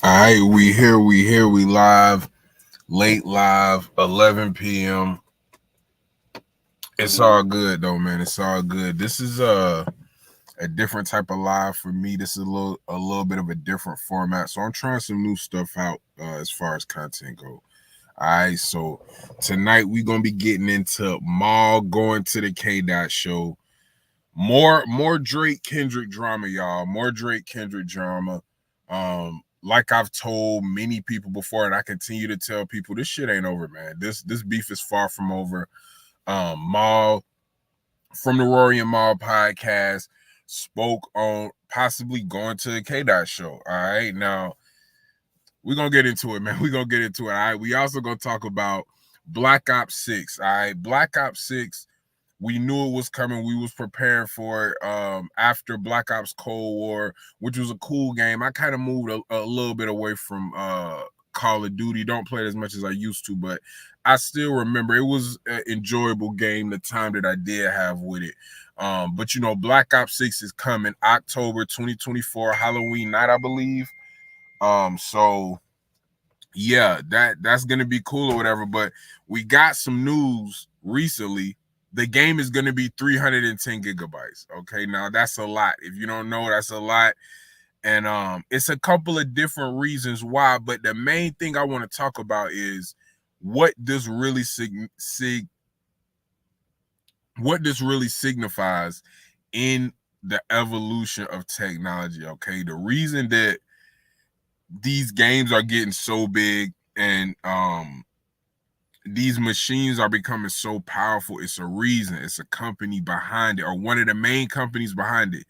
All right, we live, late live, 11 p.m. It's all good though, man. It's all good. This is a different type of live for me. This is a little bit of a different format. So I'm trying some new stuff out as far as content go. All right, so tonight we're gonna be getting into Maul going to the K-Dot show. More Drake Kendrick drama, y'all. More Drake Kendrick drama. Like I've told many people before, and I continue to tell people, this shit ain't over, man. This beef is far from over. Maul from the Rory and Maul podcast spoke on possibly going to the K-Dot show. All right, now we're gonna get into it, man. We're gonna get into it. All right, we also gonna talk about Black Ops 6. All right, Black Ops 6. We knew it was coming. We was preparing for it after Black Ops Cold War, which was a cool game. I kind of moved a little bit away from Call of Duty. Don't play it as much as I used to, but I still remember it was an enjoyable game the time that I did have with it. But, you know, Black Ops 6 is coming October 2024, Halloween night, I believe. So, yeah, that's going to be cool or whatever. But we got some news recently. The game is going to be 310 gigabytes. Okay, now that's a lot. If you don't know, that's a lot. And it's a couple of different reasons why. But the main thing I want to talk about is what this really signifies in the evolution of technology. Okay, the reason that these games are getting so big and these machines are becoming so powerful, it's a reason. It's a company behind it, or one of the main companies behind it.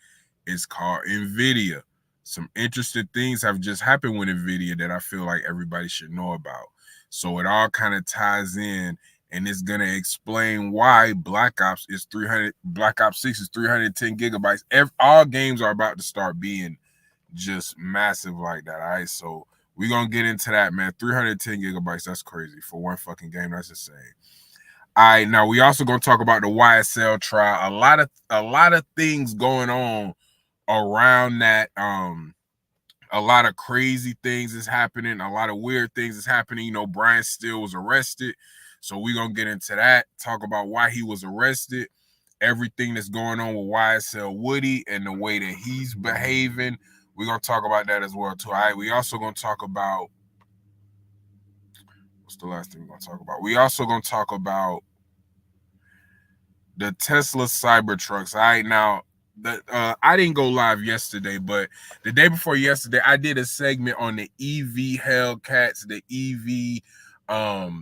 It's called NVIDIA. Some interesting things have just happened with NVIDIA that I feel like everybody should know about. So it all kind of ties in, and it's gonna explain why Black Ops 6 is 310 gigabytes. All games are about to start being just massive like that. All right, so we're going to get into that, man. 310 gigabytes, that's crazy. For one fucking game, that's insane. All right, now we also going to talk about the YSL trial. A lot of things going on around that. A lot of crazy things is happening. A lot of weird things is happening. You know, Brian Steele was arrested. So we're going to get into that, talk about why he was arrested, everything that's going on with YSL Woody and the way that he's behaving. We're going to talk about that as well, too. All right, we also going to talk about, what's the last thing we're going to talk about? We also going to talk about the Tesla Cybertrucks. All right, now, I didn't go live yesterday, but the day before yesterday, I did a segment on the EV Hellcats, the EV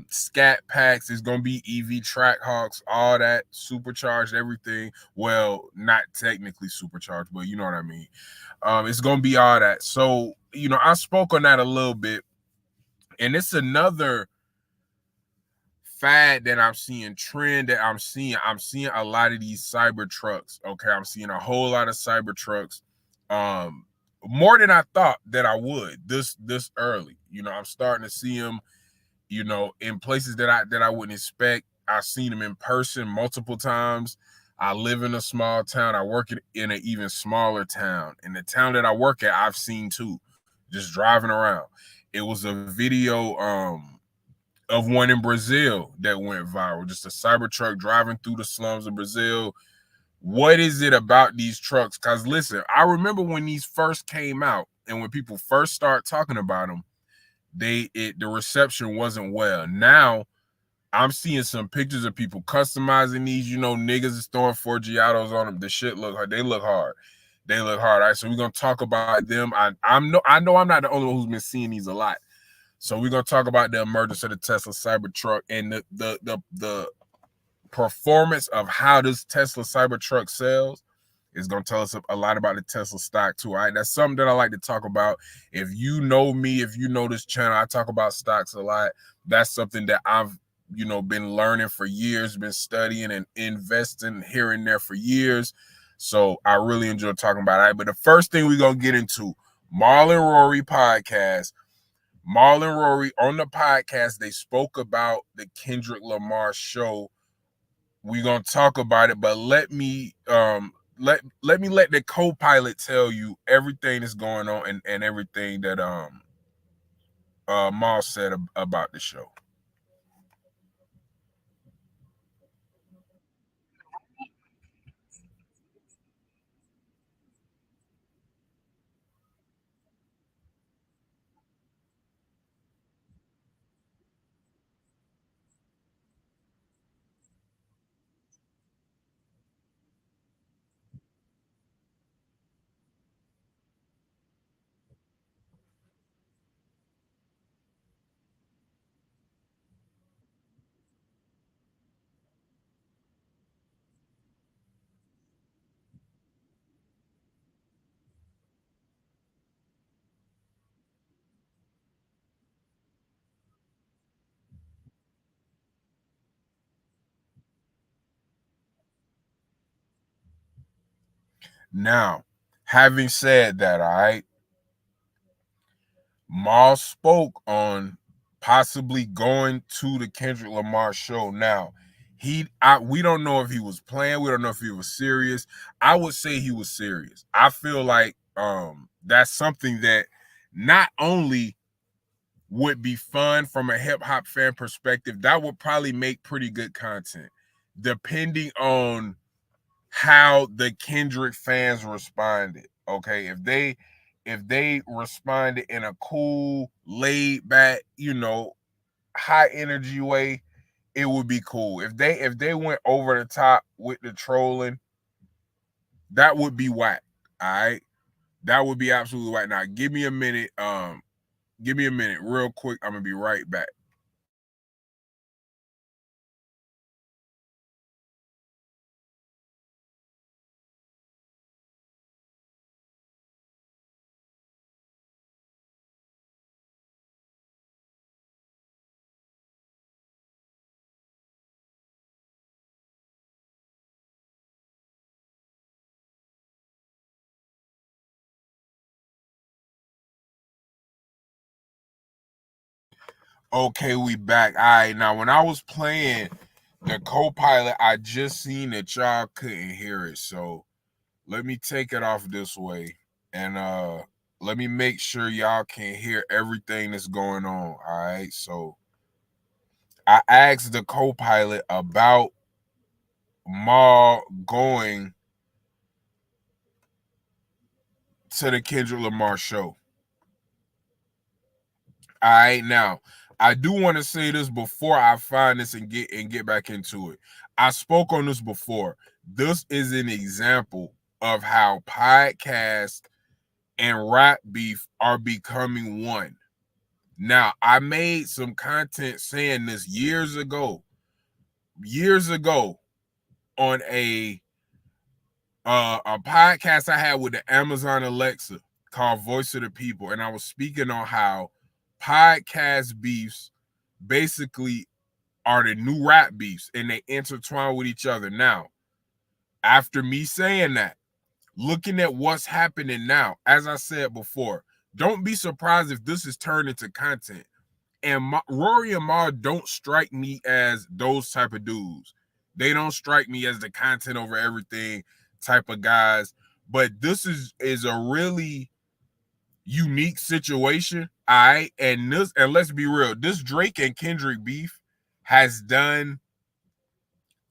scat packs. It's gonna be EV Trackhawks, all that, supercharged everything. Well, not technically supercharged, but you know what I mean. It's gonna be all that. So, you know, I spoke on that a little bit, and it's another fad that I'm seeing, trend that I'm seeing a lot of these Cybertrucks. Okay, I'm seeing a whole lot of Cybertrucks, more than I thought that I would this early. You know, I'm starting to see them, you know, in places that I wouldn't expect. I've seen them in person multiple times. I live in a small town. I work in an even smaller town. In the town that I work at, I've seen too, just driving around. It was a video of one in Brazil that went viral, just a Cybertruck driving through the slums of Brazil. What is it about these trucks? Because listen, I remember when these first came out and when people first start talking about them, the reception wasn't well. Now I'm seeing some pictures of people customizing these. You know, niggas is throwing Forgiatos on them. The shit look hard. They look hard. They look hard. All right, so we're gonna talk about them. I know I'm not the only one who's been seeing these a lot. So we're gonna talk about the emergence of the Tesla Cybertruck and the performance of how this Tesla Cybertruck sells. Is going to tell us a lot about the Tesla stock too. All right, that's something that I like to talk about. If you know me, if you know this channel, I talk about stocks a lot. That's something that I've, you know, been learning for years, been studying and investing here and there for years. So I really enjoy talking about it. All right, but the first thing we're going to get into, Maul and Rory podcast. Maul and Rory on the podcast, they spoke about the Kendrick Lamar show. We're going to talk about it, but let me let the co-pilot tell you everything that's going on and everything that Mal said about the show. Now, having said that, all right, Mal spoke on possibly going to the Kendrick Lamar show. Now, we don't know if he was playing. We don't know if he was serious. I would say he was serious. I feel like that's something that not only would be fun from a hip hop fan perspective, that would probably make pretty good content, depending on how the Kendrick fans responded. Okay, if they responded in a cool, laid back, high energy way, it would be cool. If they went over the top with the trolling, that would be whack. All right, that would be absolutely whack. Now, give me a minute. Give me a minute, real quick. I'm gonna be right back. Okay, we back. All right, now when I was playing the co-pilot, I just seen that y'all couldn't hear it. So let me take it off this way and let me make sure y'all can hear everything that's going on. All right. So I asked the co-pilot about Maul going to the Kendrick Lamar show. All right, now I do want to say this before I find this and get back into it. I spoke on this before. This is an example of how podcast and rap beef are becoming one. Now, I made some content saying this years ago on a podcast I had with the Amazon Alexa called Voice of the People, and I was speaking on how podcast beefs basically are the new rap beefs and they intertwine with each other. Now, after me saying that, looking at what's happening now, as I said before, don't be surprised if this is turned into content. And Rory and Ma don't strike me as those type of dudes. They don't strike me as the content over everything type of guys. But this is a really unique situation. All right. And let's be real, this Drake and Kendrick beef has done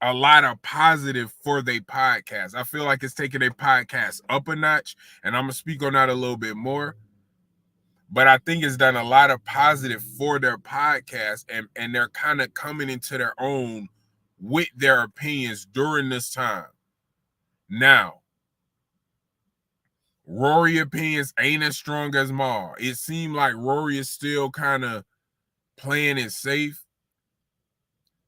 a lot of positive for their podcast. I feel like it's taking their podcast up a notch, and I'm gonna speak on that a little bit more. But I think it's done a lot of positive for their podcast, and they're kind of coming into their own with their opinions during this time. Now, Rory opinions ain't as strong as Maul. It seemed like Rory is still kind of playing it safe.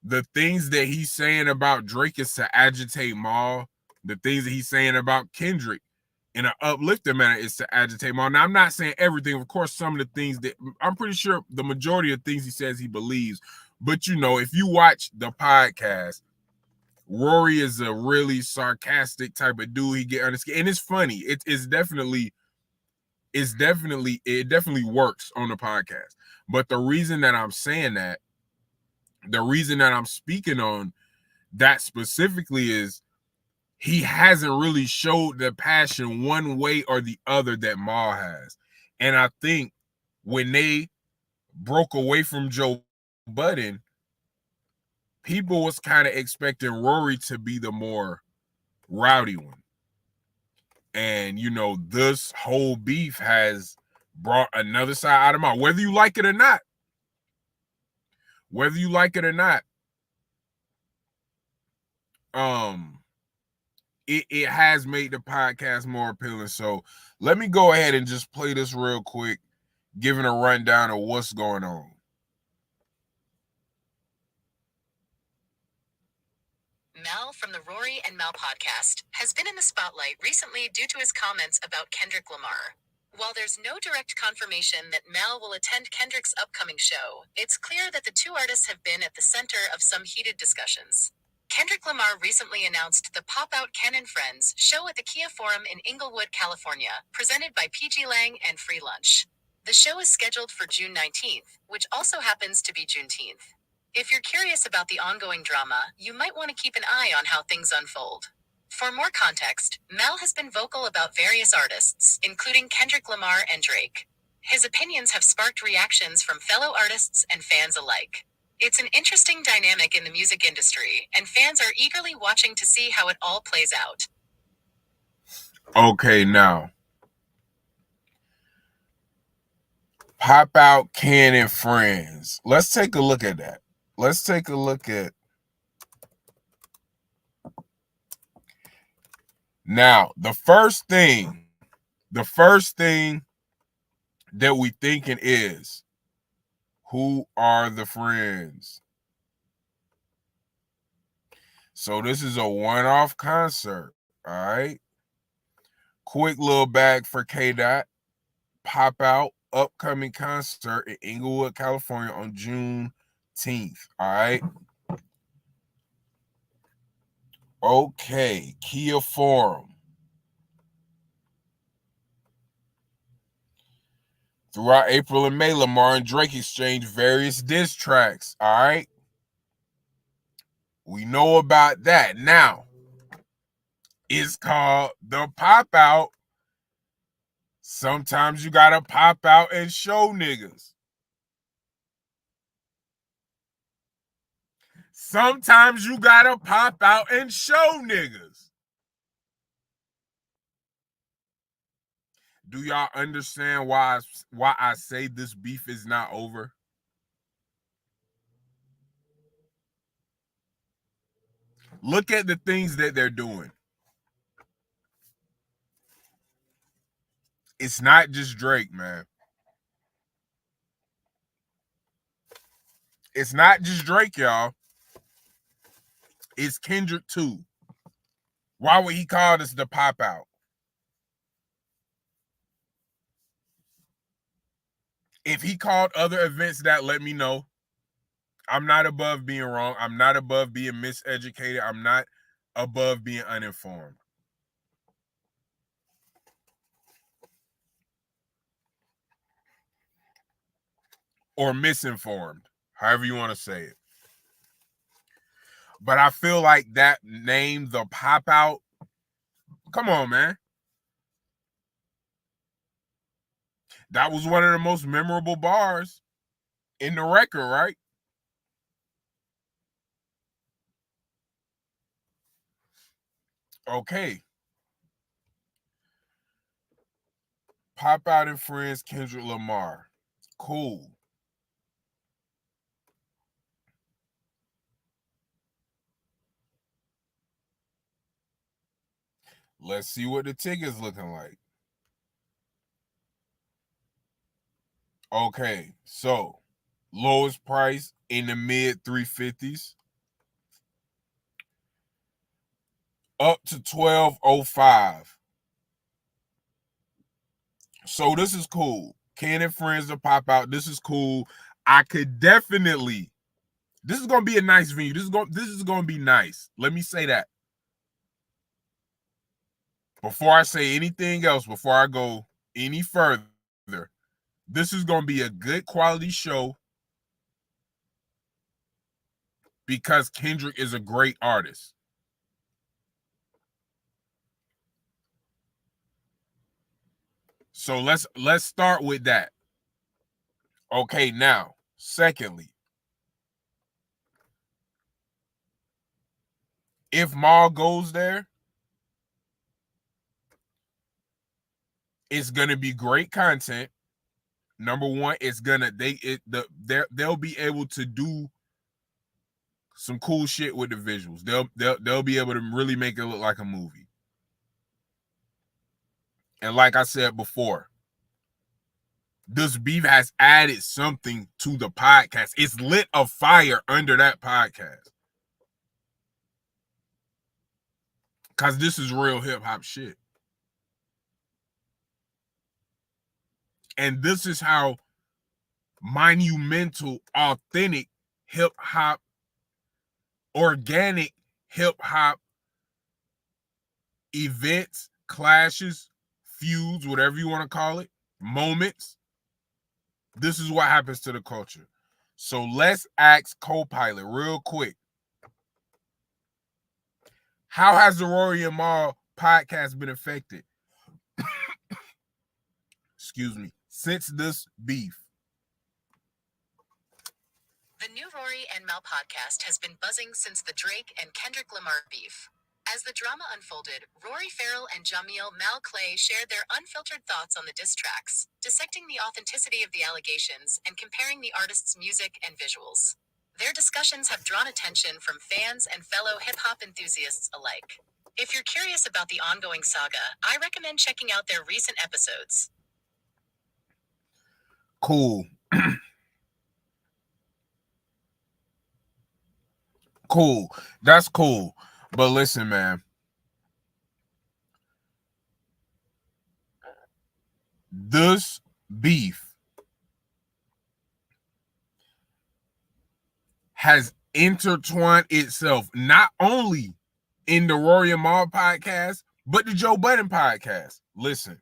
The things that he's saying about Drake is to agitate Maul. The things that he's saying about Kendrick in an uplifting manner is to agitate Maul. Now, I'm not saying everything. Of course, some of the things that I'm pretty sure the majority of things he says he believes. But if you watch the podcast, Rory is a really sarcastic type of dude. He get under skin, and it's funny. It definitely works on the podcast. But the reason that I'm speaking on that specifically is he hasn't really showed the passion one way or the other that Maul has. And I think when they broke away from Joe Budden, people was kind of expecting Rory to be the more rowdy one. And, you know, this whole beef has brought another side out of mouth. Whether you like it or not, it has made the podcast more appealing. So let me go ahead and just play this real quick, giving a rundown of what's going on. Mal from the Rory and Mal podcast has been in the spotlight recently due to his comments about Kendrick Lamar. While there's no direct confirmation that Mal will attend Kendrick's upcoming show, it's clear that the two artists have been at the center of some heated discussions. Kendrick Lamar recently announced the Pop Out Ken and Friends show at the Kia Forum in Inglewood, California, presented by pglang and Free Lunch. The show is scheduled for June 19th, which also happens to be Juneteenth. If you're curious about the ongoing drama, you might want to keep an eye on how things unfold. For more context, Mal has been vocal about various artists, including Kendrick Lamar and Drake. His opinions have sparked reactions from fellow artists and fans alike. It's an interesting dynamic in the music industry, and fans are eagerly watching to see how it all plays out. Okay, now. Pop Out Ken and Friends. Let's take a look at that. Let's take a look at. Now, the first thing that we thinking is, who are the friends? So this is a one-off concert, all right? Quick little bag for K-Dot. Pop Out upcoming concert in Inglewood, California on June 10th, all right? Okay, Kia Forum. Throughout April and May, Lamar and Drake exchanged various diss tracks, all right? We know about that. Now, it's called the Pop Out. Sometimes you gotta pop out and show niggas. Sometimes you gotta pop out and show niggas. Do y'all understand why I say this beef is not over? Look at the things that they're doing. It's not just Drake, man. It's not just Drake, y'all. It's Kendrick too. Why would he call this the Pop Out? If he called other events that, let me know. I'm not above being wrong. I'm not above being miseducated. I'm not above being uninformed. Or misinformed, however you want to say it. But I feel like that name, the Pop Out, come on, man. That was one of the most memorable bars in the record, right? Okay. Pop Out and Friends, Kendrick Lamar. Cool. Let's see what the ticket's looking like. Okay, so lowest price in the mid 350s. Up to 1205. So this is cool. Ken and Friends to Pop Out. This is cool. I could definitely. This is gonna be a nice venue. This is gonna be nice. Let me say that. Before I say anything else, before I go any further, this is gonna be a good quality show because Kendrick is a great artist. So let's start with that. Okay, now, secondly, if Maul goes there, it's gonna be great content. Number one, it's gonna they'll be able to do some cool shit with the visuals. They'll be able to really make it look like a movie. And like I said before, this beef has added something to the podcast. It's lit a fire under that podcast. Cause this is real hip hop shit. And this is how monumental, authentic hip hop, organic hip hop events, clashes, feuds, whatever you want to call it, moments. This is what happens to the culture. So let's ask Copilot real quick. How has the Rory and Mal podcast been affected? Excuse me. Since this beef. The new Rory and Mal podcast has been buzzing since the Drake and Kendrick Lamar beef. As the drama unfolded, Rory Farrell and Jamil Mal Clay shared their unfiltered thoughts on the diss tracks, dissecting the authenticity of the allegations and comparing the artists' music and visuals. Their discussions have drawn attention from fans and fellow hip-hop enthusiasts alike. If you're curious about the ongoing saga, I recommend checking out their recent episodes. Cool. Cool. That's cool. But listen, man. This beef has intertwined itself not only in the Rory and Mal podcast, but the Joe Budden podcast. Listen.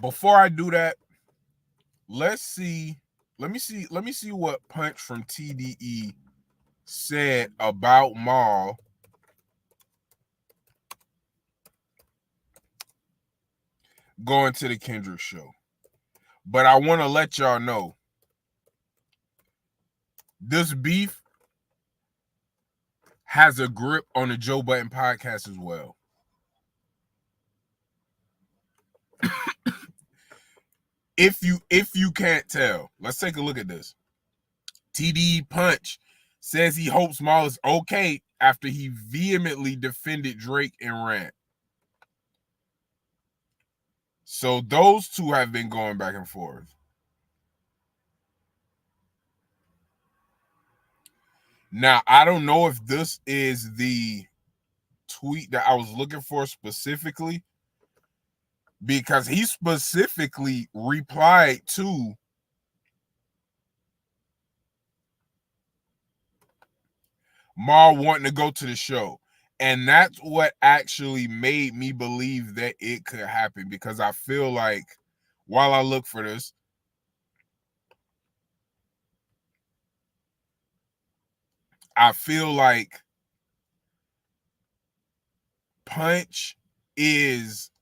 Before I do that, let me see what Punch from TDE said about Mal going to the Kendrick show. But I want to let y'all know this beef has a grip on the Joe Budden podcast as well. If you can't tell, let's take a look at this. TDE Punch says he hopes Mal is okay after he vehemently defended Drake in Rant. So those two have been going back and forth. Now, I don't know if this is the tweet that I was looking for specifically, because he specifically replied to Mal wanting to go to the show. And that's what actually made me believe that it could happen, because I feel like while I look for this, I feel like Punch is